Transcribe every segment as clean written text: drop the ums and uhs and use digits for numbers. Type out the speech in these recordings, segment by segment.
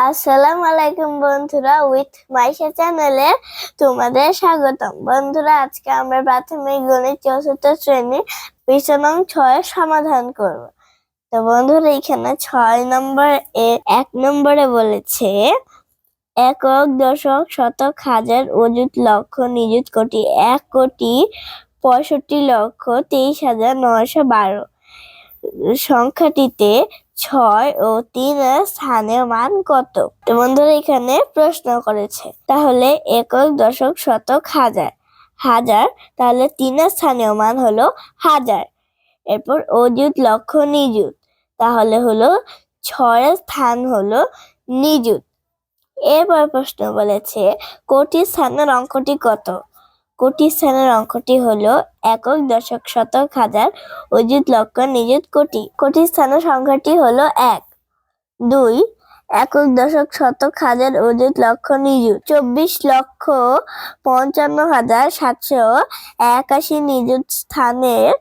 আসসালামু আলাইকুম বন্ধুরা, উইথ মাইশা চ্যানেলে তোমাদের স্বাগতম। বন্ধুরা, আজকে আমরা প্রাথমিক গণিত ৪র্থ শ্রেণীর পৃষ্ঠা নং ৬ সমাধান করব। তো বন্ধুরা, এখানে ৬ নম্বর ১ নম্বরে বলেছে একক, দশক, শতক, হাজার, অযুত, লক্ষ, নিযুত, কোটি। ১,৬৫,২৩,৯১২ সংখ্যাটিতে ৬ ও ৩ এর স্থানীয় মান কত? তো বন্ধুরা, এখানে প্রশ্ন করেছে, তাহলে একক, দশক, শতক, হাজার। হাজার, তাহলে ৩ এর স্থানীয় মান হলো হাজার। এরপর অযুত, লক্ষ, নিযুত, তাহলে হলো ৬ এর স্থান হলো নিযুত। এরপর প্রশ্ন বলেছে কোটি স্থানের অঙ্কটি কত? কোটি স্থানের অঙ্কটি হলো একক, দশক, শতক, হাজার, অযুত, লক্ষ, নিযুত, কোটি। কোটি স্থানের সংখ্যাটি হলো ১। ২ একক, দশক, শতক, হাজার, অযুত, লক্ষ, নিযুত। ২৪,৫৫,৭৮১ নিযুত স্থানের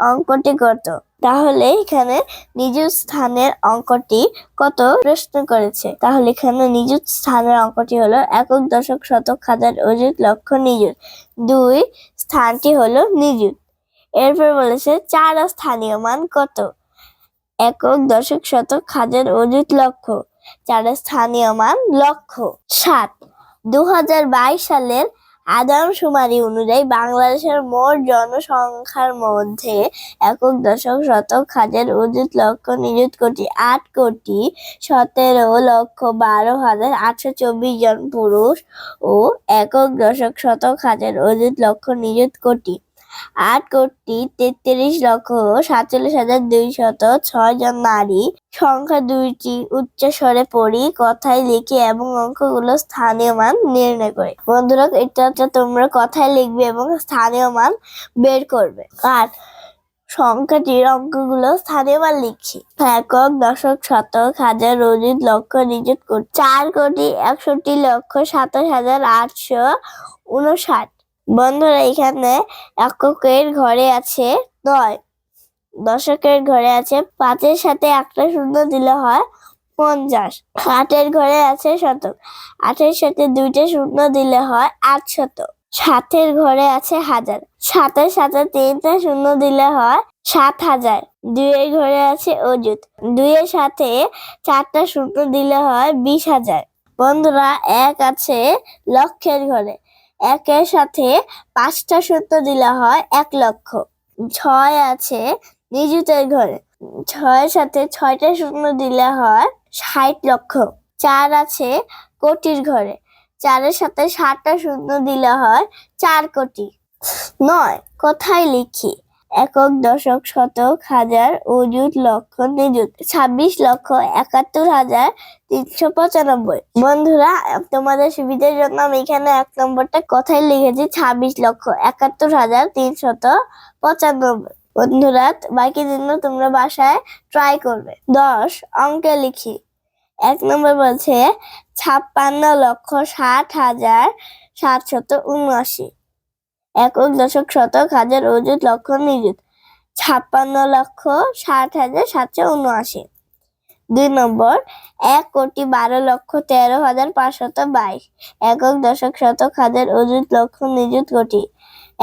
অঙ্কটি কত? তাহলে এখানে নিযুত স্থানের অঙ্কটি কত প্রশ্ন করেছে, তাহলে এখানে নিযুত স্থানের অঙ্কটি হলো একক, দশক, শতক, হাজার, অযুত, লক্ষ, নিযুত। ২ স্থানটি হলো নিযুত। এরপর বলেছে ৪ স্থানীয় মান কত? একক, দশক, শতক, হাজার, অযুত, লক্ষ। ৪ স্থানীয় মান লক্ষ। ৭ ২০২২ সালের আদমশুমারি অনুযায়ী বাংলাদেশের মোট জনসংখ্যার মধ্যে একক, দশক, শতক, হাজার, অযুত, লক্ষ, নিযুত, কোটি ৮,১৭,১২,৮২৪ জন পুরুষ ও একক, দশক, শতক, হাজার, অযুত, লক্ষ, নিযুত, কোটি ৮,৩৩,৪৭,২০৬ জন নারী। সংখ্যা দুইটি উচ্চস্বরে পড়ি, কথায় লিখে এবং অঙ্কগুলো স্থানীয় মান নির্ণয় করে। বন্ধুরা, এটা তোমরা কথায় লিখবে এবং স্থানীয় মান বের করবে। আর সংখ্যাটির অঙ্কগুলো স্থানীয় মান লিখছি। একক, দশক, শতক, হাজার, অযুত, লক্ষ, নিযুত, কোটি। ৪,৬১,৬৮,৮৫৯। বন্ধুরা, এখানে এককের ঘরে আছে ৯, দশকের ঘরে আছে ৫-এর সাথে একটা শূন্য দিলে হয় ৫০। ৮-এর ঘরে আছে শতক, ৮-এর সাথে ২টা শূন্য দিলে হয় ৮০০। ৭-এর ঘরে আছে হাজার, ৭-এর সাথে ৩টা শূন্য দিলে হয় ৭০০০। ২-এর ঘরে আছে অযুত, ২-এর সাথে ৪টা শূন্য দিলে হয় ২০০০০। বন্ধুরা, ১ আছে লক্ষের ঘরে, ১-এর সাথে ৫টা শূন্য দিলে হয় ১ লক্ষ। ৬ আছে নিযুতের ঘরে, ৬-এর সাথে ৬টা শূন্য দিলে হয় ৬০ লক্ষ। ৪ আছে কোটির ঘরে, ৪-এর সাথে ৭টা শূন্য দিলে হয় ৪ কোটি। ৯ কথায় লিখি। একক, দশক, শতক, হাজার, অযুত, লক্ষ, নিযুত। ২৬,৭১,৩৯৫। বন্ধুরা, তোমাদের সুবিধার জন্য আমি এখানে ১ নম্বরটা কথায় লিখেছি ২৬,৭১,৩৯৫। বন্ধুরা, বাকি দিন তোমরা বাসায় ট্রাই করবে। ১০ অঙ্কে লিখি। ১ নম্বর বলছে ৫৬,৬০,৭৭৯। একক, দশক, শতক, হাজার, অযুত, লক্ষ, নিযুত। ৫৬,৬০,৭৭৯। ২ নম্বর ১,১২,১৩,৫২২। একক, দশক, শতক, হাজার, অযুত, লক্ষ, নিযুত, কোটি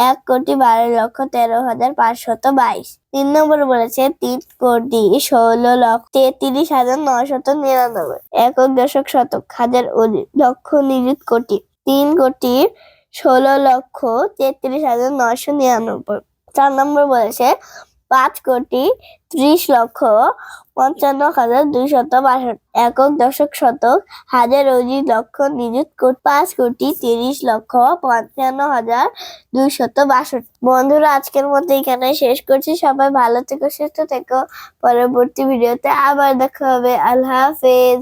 ১,১২,১৩,৫২২। ৩ নম্বর বলেছে ৩,১৬,৩৩,৯৯৯। একক, দশক, শতক, হাজার, অযুত, লক্ষ, নিযুত, কোটি ৩,১৬,৩৩,৯৯৯। ৪ নম্বর বলেছে ৫,৩০,৫৫,২৬২। একক, দশক, শতক, হাজার, অযুত, লক্ষ, নিযুত, কোটি ৫,৩০,৫৫,২৬২। বন্ধুরা, আজকের মতো এখানে শেষ করছি। সবাই ভালো থেকো, সুস্থ থেকো। পরবর্তী ভিডিওতে আবার দেখা হবে। আল্লাহ হাফেজ।